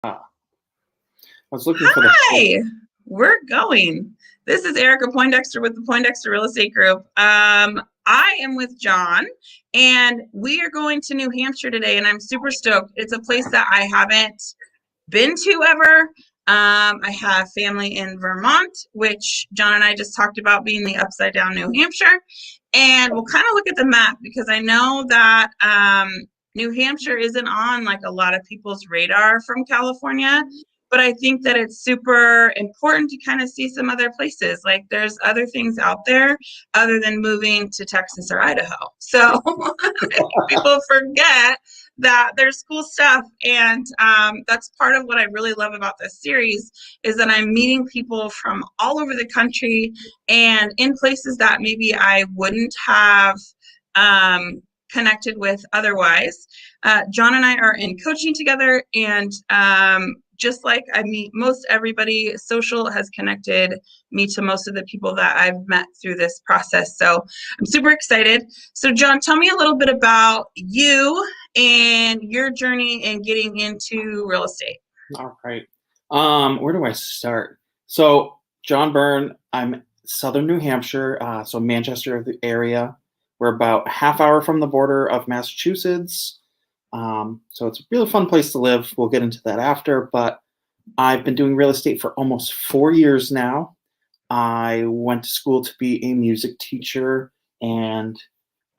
I was looking for the. Hi, we're going. This is Erica Poindexter with the Poindexter Real Estate Group. I am with John, and we are going to New Hampshire today, and I'm super stoked. It's a place that I haven't been to ever. I have family in Vermont, which John and I just talked about being the upside down New Hampshire. And we'll kind of look at the map because I know that New Hampshire isn't on like a lot of people's radar from California. But I think that it's super important to kind of see some other places. Like there's other things out there other than moving to Texas or Idaho. So people forget that there's cool stuff. And that's part of what I really love about this series is that I'm meeting people from all over the country and in places that maybe I wouldn't have connected with otherwise. John and I are in coaching together, and just like I meet most everybody, social has connected me to most of the people that I've met through this process. So I'm super excited. So John, tell me a little bit about you and your journey in getting into real estate. All right. Where do I start? So John Byrne, I'm Southern New Hampshire, so Manchester area. We're about a half hour from the border of Massachusetts. So it's a really fun place to live. We'll get into that after, but I've been doing real estate for almost 4 years now. I went to school to be a music teacher, and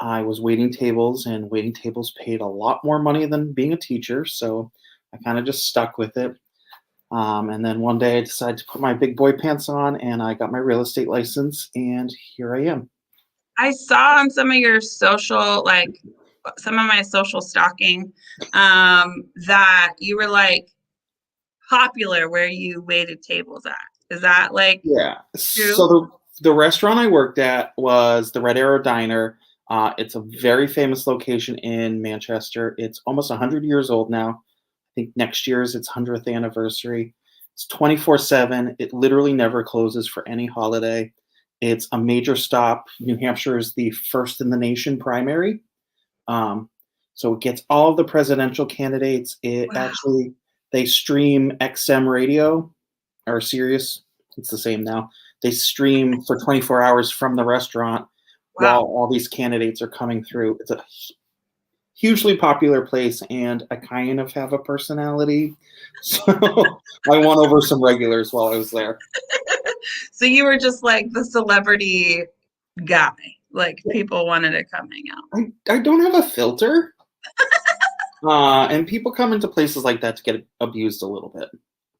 I was waiting tables, and waiting tables paid a lot more money than being a teacher. So I kind of just stuck with it. And then one day I decided to put my big boy pants on, and I got my real estate license, and here I am. I saw on some of your social, like some of my social stalking, that you were like popular where you waited tables at. Is that like Yeah. true? So the restaurant I worked at was the Red Arrow Diner. It's a very famous location in Manchester. It's almost 100 years old now. I think next year is its 100th anniversary. It's 24/7. It literally never closes for any holiday. It's a major stop. New Hampshire is the first in the nation primary. So it gets all of the presidential candidates. It Wow. actually, they stream XM radio or Sirius. It's the same now. They stream for 24 hours from the restaurant while Wow. all these candidates are coming through. It's a hugely popular place, and I kind of have a personality. So I won over some regulars while I was there. So you were just like the celebrity guy. Like people wanted to come hang out. I don't have a filter. And people come into places like that to get abused a little bit.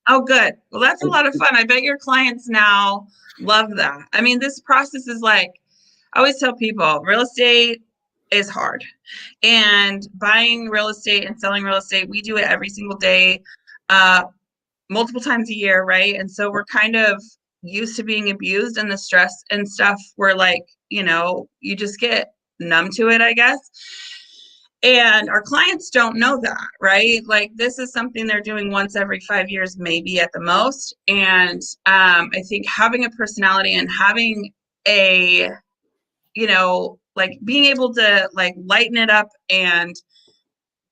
Oh, good. Well, that's a lot of fun. I bet your clients now love that. I mean, this process is like, I always tell people real estate is hard. And buying real estate and selling real estate, we do it every single day, multiple times a year, right? And so we're kind of used to being abused, and the stress and stuff, we're like, you just get numb to it, I guess. And our clients don't know that, right? Like this is something they're doing once every 5 years, maybe at the most. And I think having a personality and having a, like being able to like lighten it up and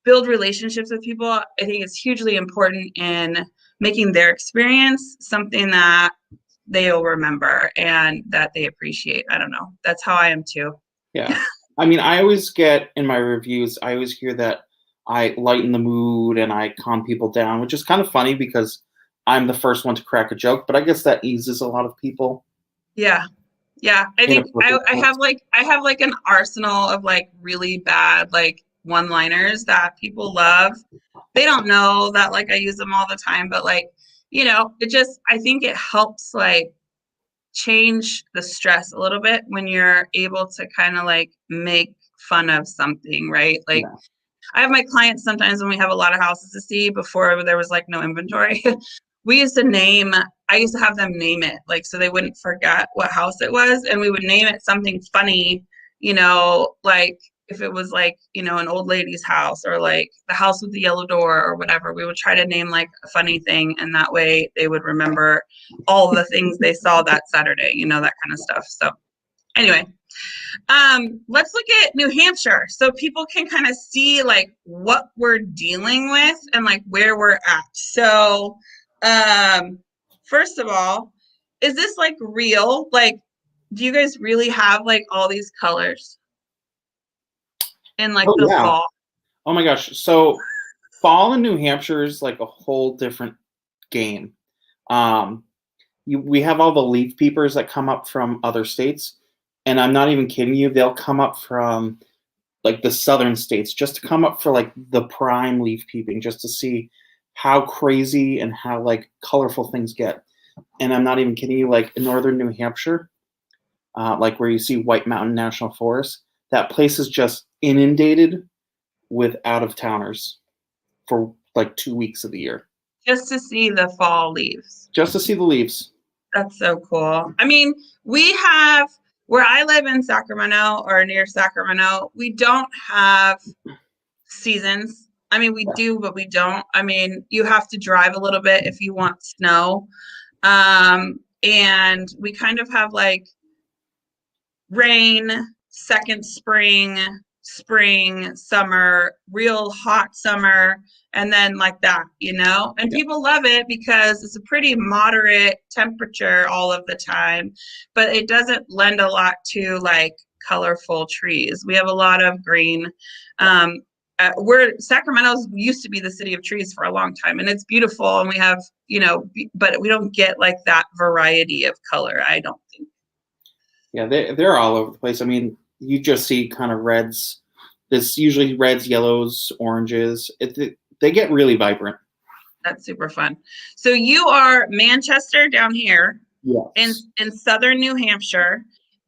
build relationships with people, I think is hugely important in making their experience something that they'll remember and that they appreciate. I don't know. That's how I am too. Yeah. I mean, I always get in my reviews, I always hear that I lighten the mood and I calm people down, which is kind of funny because I'm the first one to crack a joke, but I guess that eases a lot of people. Yeah. Yeah. I think I have like an arsenal of like really bad like one-liners that people love. They don't know that like I use them all the time, but like, I think it helps like change the stress a little bit when you're able to kind of like make fun of something, right? Like Yeah. I have my clients sometimes when we have a lot of houses to see before there was like no inventory. I used to have them name it, like so they wouldn't forget what house it was, and we would name it something funny, like if it was like, an old lady's house or like the house with the yellow door or whatever, we would try to name like a funny thing, and that way they would remember all the things they saw that Saturday, that kind of stuff. So anyway, Let's look at New Hampshire so people can kind of see like what we're dealing with and like where we're at. So, first of all, is this like real? Like, do you guys really have like all these colors in like Oh the yeah. fall? Oh my gosh. So fall in New Hampshire is like a whole different game. Um, we have all the leaf peepers that come up from other states, and I'm not even kidding you. They'll come up from like the southern states just to come up for like the prime leaf peeping, just to see how crazy and how like colorful things get. And I'm not even kidding you. Like in northern New Hampshire, like where you see White Mountain National Forest, that place is just inundated with out of towners for like 2 weeks of the year Just to see the fall leaves. just to see the leaves. That's so cool. I mean, we have where I live in Sacramento or near Sacramento, we don't have seasons. I mean, we do, but we don't. I mean, you have to drive a little bit if you want snow. And we kind of have like rain, second spring, spring, summer, real hot summer, and then like that, you know? And people love it because it's a pretty moderate temperature all of the time, but it doesn't lend a lot to like colorful trees. We have a lot of green. Sacramento's used to be the city of trees for a long time, and it's beautiful, and we have, you know, but we don't get like that variety of color, I don't think. Yeah, they're all over the place. I mean, you just see kind of reds. There's usually reds, yellows, oranges. They get really vibrant. That's super fun. So you are Manchester down here Yes. in southern New Hampshire,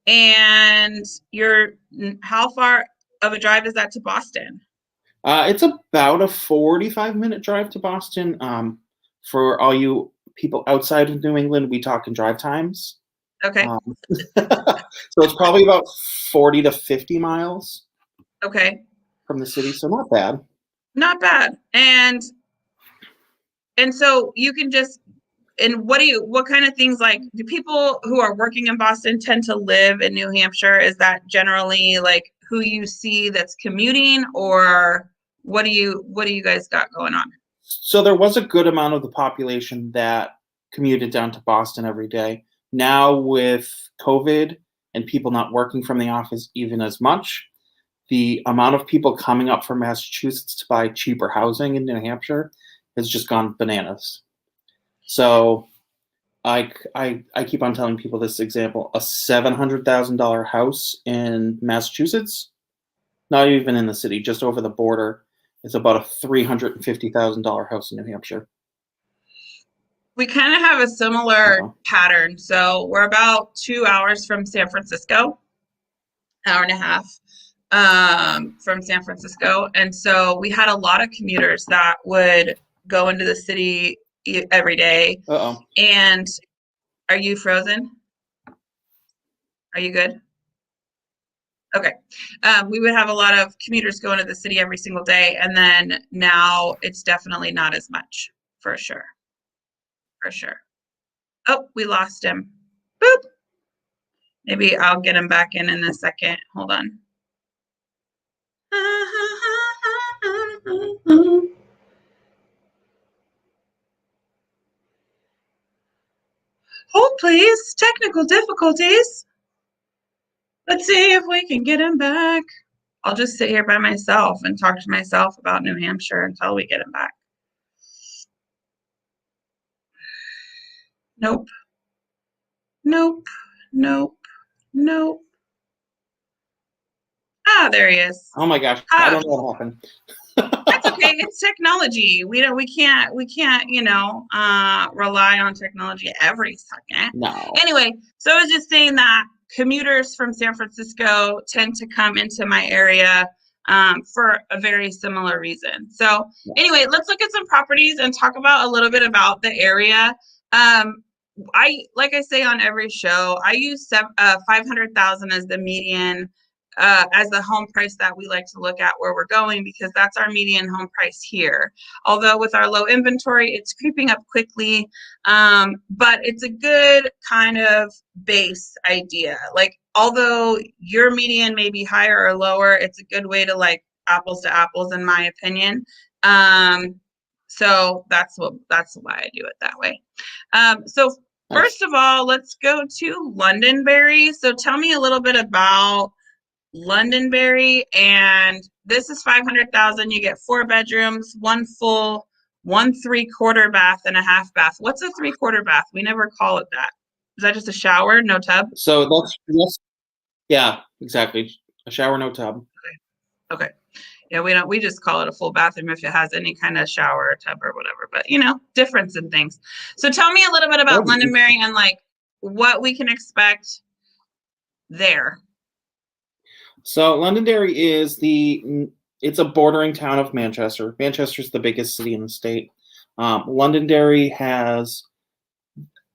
and you're how far of a drive is that to Boston? It's about a 45-minute drive to Boston. For all you people outside of New England, we talk in drive times. Okay. So it's probably about 40 to 50 miles Okay. from the city, so not bad. Not bad. And so you can just and what kind of things like do people who are working in Boston tend to live in New Hampshire? Is that generally like who you see that's commuting, or what do you guys got going on? So there was a good amount of the population that commuted down to Boston every day. Now with COVID and people not working from the office even as much, the amount of people coming up from Massachusetts to buy cheaper housing in New Hampshire has just gone bananas. So I keep on telling people this example: a $700,000 house in Massachusetts, not even in the city, just over the border, is about a $350,000 house in New Hampshire. We kind of have a similar pattern. So we're about 2 hours from San Francisco, hour and a half from San Francisco. And so we had a lot of commuters that would go into the city every day. Uh-oh. And are you frozen? Are you good? Okay. We would have a lot of commuters go into the city every single day. And then now it's definitely not as much, for sure. For sure. Oh, we lost him. Boop. Maybe I'll get him back in a second. Hold on. Hold, please. Technical difficulties. Let's see if we can get him back. I'll just sit here by myself and talk to myself about New Hampshire until we get him back. Nope. Nope. Nope. Nope. Ah, there he is. Oh my gosh. I don't know what happened. That's okay. It's technology. We can't, you know, rely on technology every second. No. Anyway, so I was just saying that commuters from San Francisco tend to come into my area for a very similar reason. So anyway, let's look at some properties and talk about a little bit about the area. Like I say on every show, I use 500,000 as the median as the home price that we like to look at where we're going, because that's our median home price here. Although with our low inventory, it's creeping up quickly, but it's a good kind of base idea. Like, although your median may be higher or lower, it's a good way to like apples to apples, in my opinion. So that's why I do it that way. So first of all, let's go to Londonderry. So tell me a little bit about Londonderry, and this is 500,000. You get 4 bedrooms, 1 full, 1 3/4 bath, and a half bath. What's a 3/4 bath? We never call it that. Is that just a shower, no tub? So that's yeah, exactly. A shower, no tub. Okay. Yeah, we just call it a full bathroom if it has any kind of shower or tub or whatever, but difference in things. So tell me a little bit about Londonderry and like what we can expect there. So Londonderry is it's a bordering town of Manchester. Manchester's the biggest city in the state. Londonderry has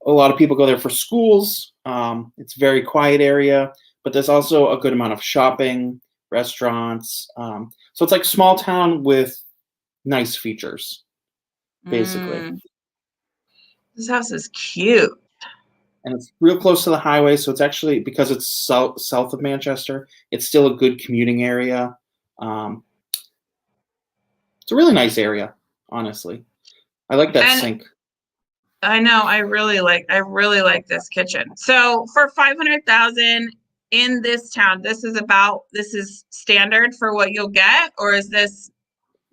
a lot of people go there for schools. It's a very quiet area, but there's also a good amount of shopping, restaurants. So it's like small town with nice features, basically. This house is cute. And it's real close to the highway, so it's actually, because it's south of Manchester, it's still a good commuting area. It's a really nice area, honestly. I like that sink. I know. I really like this kitchen. So for 500,000 in this town, this is standard for what you'll get, or is this?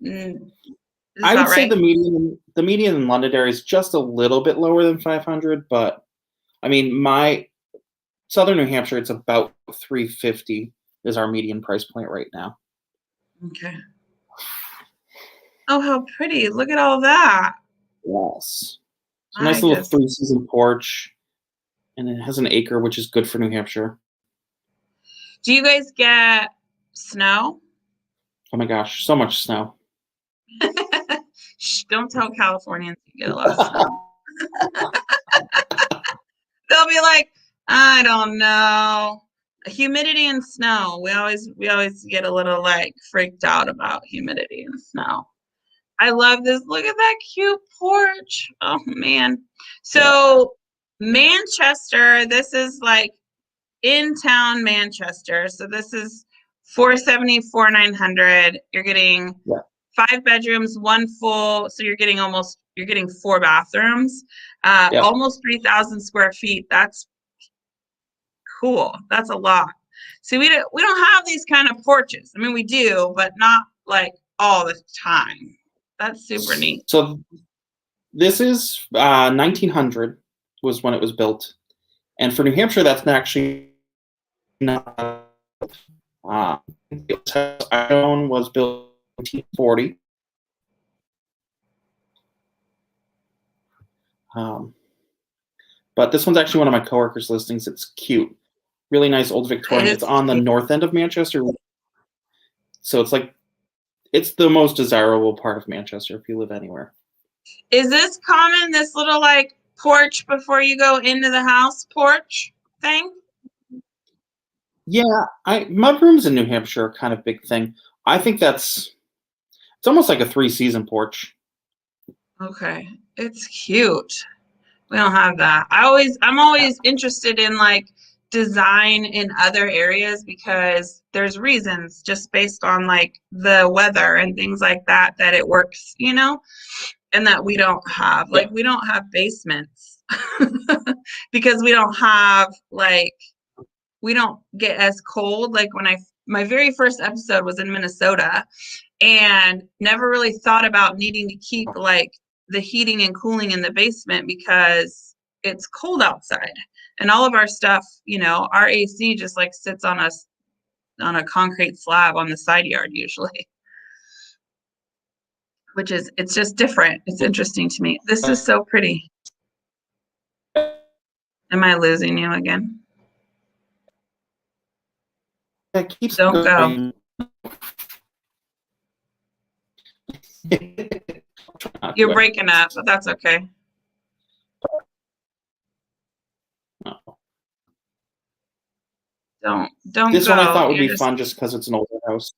I would say the median in Londonderry is just a little bit lower than 500, but I mean, my Southern New Hampshire, it's about 350 is our median price point right now. Okay. Oh, how pretty. Look at all that. Yes. It's a nice little 3-season porch, and it has an acre, which is good for New Hampshire. Do you guys get snow? Oh my gosh, so much snow. Shh, don't tell Californians you get a lot of snow. They'll be like, I don't know. Humidity and snow. We always get a little like freaked out about humidity and snow. I love this. Look at that cute porch. Oh man. So Manchester, this is like in town Manchester. So this is 474 900. You're getting 5 bedrooms, 1 full. So you're getting 4 bathrooms, almost 3,000 square feet. That's cool. That's a lot. See, we don't have these kind of porches. I mean, we do, but not like all the time. That's super neat. So this is 1900 was when it was built. And for New Hampshire, that's actually not. Iron was built in 1940. But this one's actually one of my coworkers' listings. It's cute. Really nice old Victorian. It's on the north end of Manchester. So it's like, it's the most desirable part of Manchester if you live anywhere. Is this common, this little like porch before you go into the house porch thing? Yeah, mudrooms in New Hampshire are kind of big thing. I think it's almost like a 3-season porch. Okay, it's cute. We don't have that. I'm always interested in like design in other areas because there's reasons just based on like the weather and things like that it works, and that we don't have. Like we don't have basements because we don't have we don't get as cold. Like when my very first episode was in Minnesota and never really thought about needing to keep like the heating and cooling in the basement because it's cold outside. And all of our stuff, our AC just like sits on a concrete slab on the side yard usually. It's just different. It's interesting to me. This is so pretty. Am I losing you again? Don't go. You're breaking up, but that's okay. Don't This one I go. thought would You're be just, fun just because it's an older house.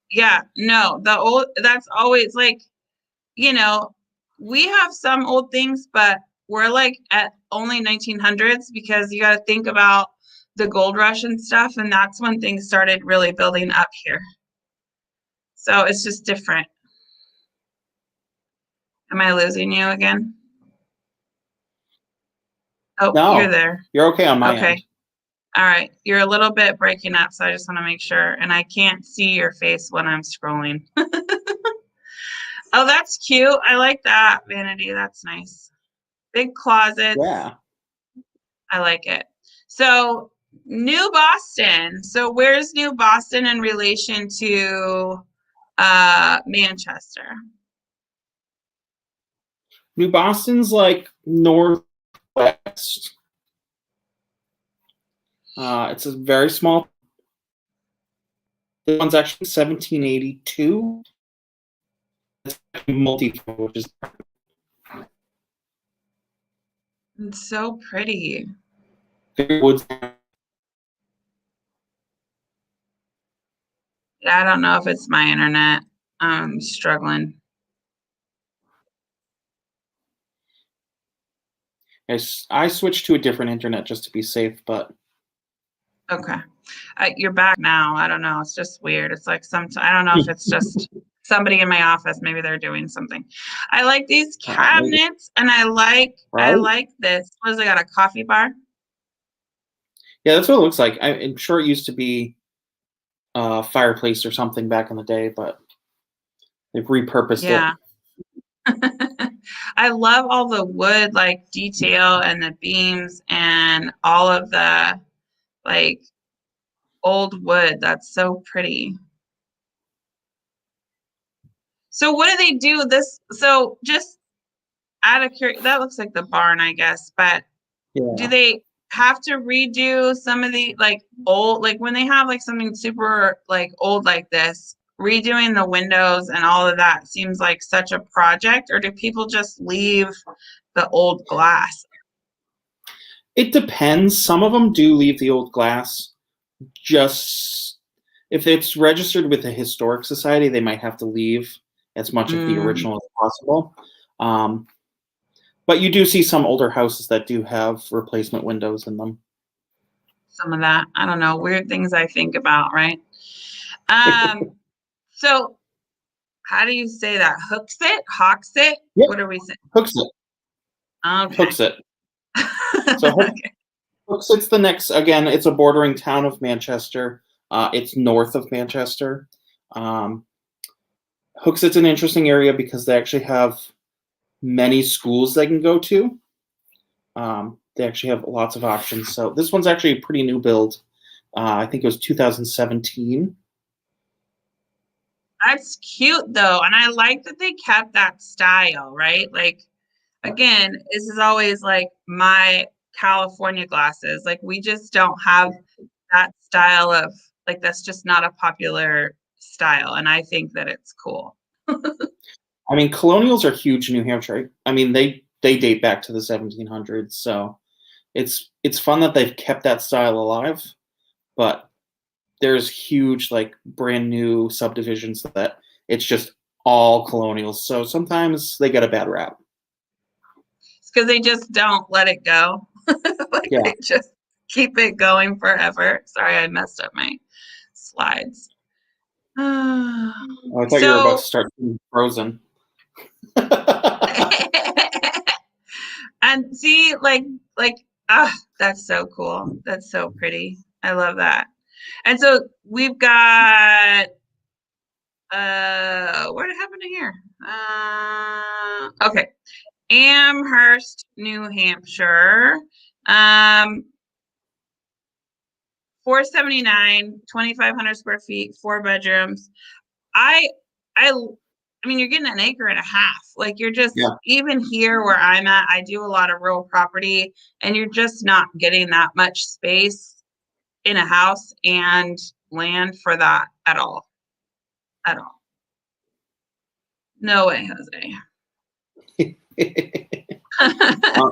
yeah, no, that's always like, you know, we have some old things, but we're like at only 1900s because you got to think about the gold rush and stuff. And that's when things started really building up here. So it's just different. Am I losing you again? Oh, you're No, there. you're okay on my Okay. end. All right. You're a little bit breaking up, so I just want to make sure. And I can't see your face when I'm scrolling. Oh, that's cute. I like that, Vanity. That's nice. Big closets. Yeah. I like it. So, New Boston. So, where's New Boston in relation to Manchester? New Boston's like northwest. It's a very small. This one's actually 1782. It's multi, which is It's so pretty. very woods. Yeah, I don't know if it's my internet. I'm struggling. I switched to a different internet just to be safe, but Okay. You're back now. I don't know. It's just weird. It's like I don't know if it's just somebody in my office. Maybe they're doing something. I like these maybe. cabinets and I Right? like this. What is it got? A coffee bar? Yeah, that's what it looks like. I'm sure it used to be a fireplace or something back in the day, but they've repurposed it. Yeah. I love all the wood like detail and the beams and all of the like old wood. That's so pretty. So what do they do this? So just out of curiosity, that looks like the barn, I guess, but do Yeah. they have to redo some of the like old, like when they have like something super like old like this, redoing the windows and all of that seems like such a project, or do people just leave the old glass? It depends. Some of them do leave the old glass. Just if it's registered with the historic society, they might have to leave as much of the Mm, original as possible. Um, but you do see some older houses that do have replacement windows in them. some of that. I don't know. Weird things I think about, right? Um, so how do you say that? Hooks it? Hawks it? Yep, What are we saying? hooks it. Okay. Hooks it. So Okay. hooks it's the next. Again, it's a bordering town of Manchester. It's north of Manchester. Um, Hooksit's an interesting area because they actually have many schools they can go to. They actually have lots of options. So this one's actually a pretty new build. I think it was 2017. That's cute though. And I like that they kept that style, right? Like, again, this is always like my California glasses. Like, we just don't have that style of, like, that's just not a popular style. And I think that it's cool. I mean, colonials are huge in New Hampshire. I mean, they date back to the 1700s. So it's fun that they've kept that style alive. But there's huge like brand new subdivisions that it's just all colonials. So sometimes they get a bad rap. It's because they just don't let it go. Like, Yeah. they just keep it going forever. Sorry, I messed up my slides. Oh, I thought you were about to So, start being Frozen. and see, like, ah, that's so cool. That's so pretty. I love that. And so we've got what happened to here? Okay. Amherst, New Hampshire. 479, 2,500 square feet, 4 bedrooms. I I I mean, you're getting an acre and a half. Like, you're just, Yeah. even here where I'm at, I do a lot of rural property, and you're just not getting that much space in a house and land for that at all. At all. No way, Jose. Uh,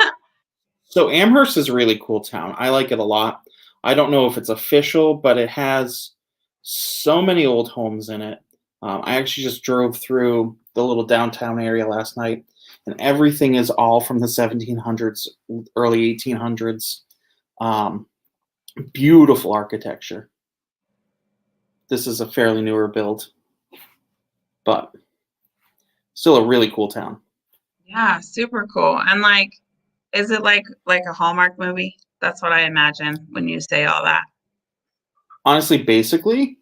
So Amherst is a really cool town. I like it a lot. I don't know if it's official, but it has so many old homes in it. I actually just drove through the little downtown area last night, and everything is all from the 1700s, early 1800s. Um, Beautiful architecture. This is a fairly newer build, but still a really cool town. Yeah, super cool. And like, is it like a Hallmark movie? That's what I imagine when you say all that. Honestly, basically,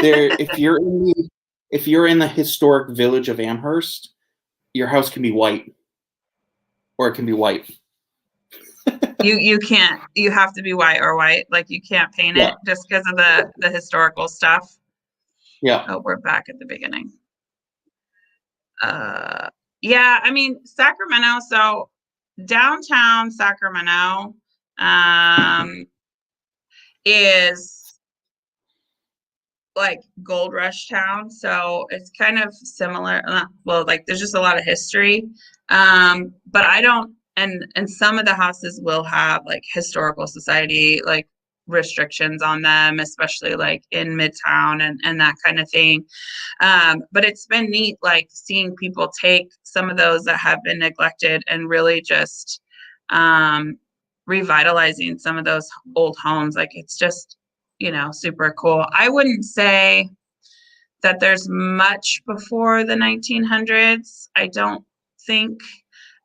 there if you're in the historic village of Amherst, your house can be white or it can be white. You can't, you have to be white or white. Like you can't paint Yeah. it just because of the historical stuff. Yeah. Oh, we're back at the beginning. Yeah, I mean Sacramento, so downtown Sacramento is like gold rush town, so it's kind of similar. Well, like there's just a lot of history, but I don't. And some of the houses will have like historical society like restrictions on them, especially like in Midtown and that kind of thing. But it's been neat, like seeing people take some of those that have been neglected and really just revitalizing some of those old homes. Like it's just, super cool. I wouldn't say that there's much before the 1900s. I don't think.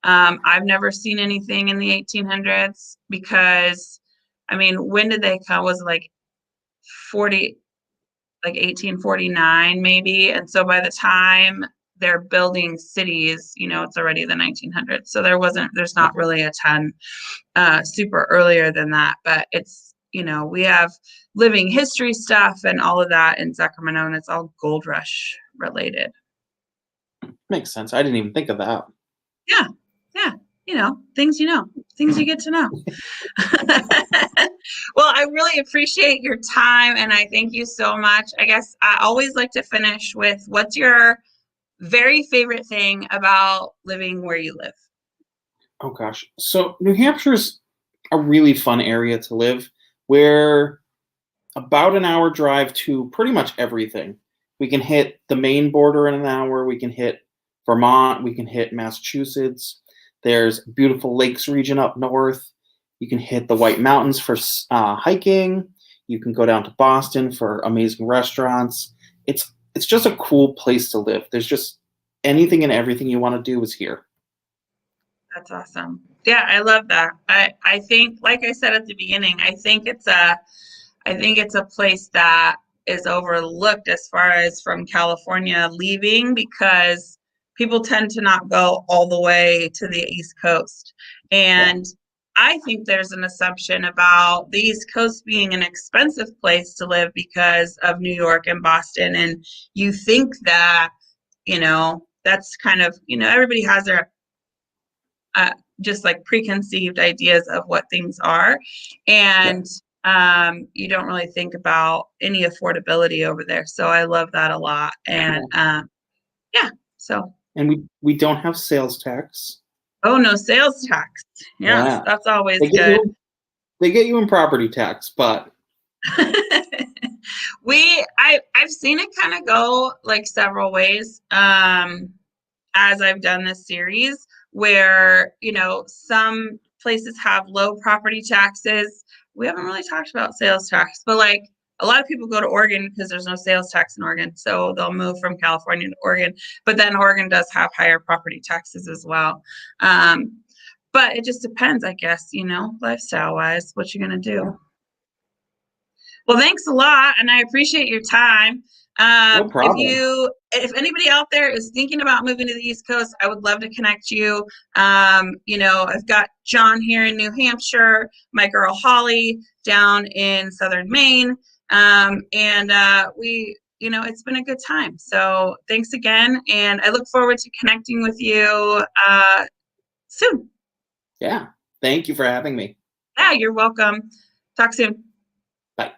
I've never seen anything in the 1800s because, I mean, when did they come? Was it like 40, like 1849 maybe? And so by the time they're building cities, it's already the 1900s. So there's not really a ton super earlier than that, but it's, we have living history stuff and all of that in Sacramento, and it's all gold rush related. Makes sense. I didn't even think of that. Yeah. Yeah. Things things you get to know. Well, I really appreciate your time and I thank you so much. I guess I always like to finish with what's your very favorite thing about living where you live? Oh gosh. So New Hampshire's a really fun area to live. We're about an hour drive to pretty much everything. We can hit the Maine border in an hour. We can hit Vermont. We can hit Massachusetts. There's beautiful lakes region up north. You can hit the White Mountains for hiking. You can go down to Boston for amazing restaurants. It's just a cool place to live. There's just anything and everything you want to do is here. That's awesome. Yeah, I love that. I think, like I said at the beginning, I think it's a place that is overlooked as far as from California leaving because people tend to not go all the way to the East Coast. Yeah. And I think there's an assumption about the East Coast being an expensive place to live because of New York and Boston. And you think that, that's kind of, everybody has their just like preconceived ideas of what things are. And you don't really think about any affordability over there. So I love that a lot. And yeah, so. And we don't have sales tax. Oh, no sales tax. Yes, Yeah. that's always They get good. they get you in property tax, but I've seen it kind of go like several ways as I've done this series where, some places have low property taxes. We haven't really talked about sales tax, but like a lot of people go to Oregon because there's no sales tax in Oregon. So they'll move from California to Oregon, but then Oregon does have higher property taxes as well. But it just depends, I guess, lifestyle wise, what you're going to do. Well, thanks a lot, and I appreciate your time. no problem. If anybody out there is thinking about moving to the East Coast, I would love to connect you. I've got John here in New Hampshire, my girl Holly down in Southern Maine, and it's been a good time. So thanks again, and I look forward to connecting with you soon. Yeah. Thank you for having me. Yeah, you're welcome. Talk soon. Bye.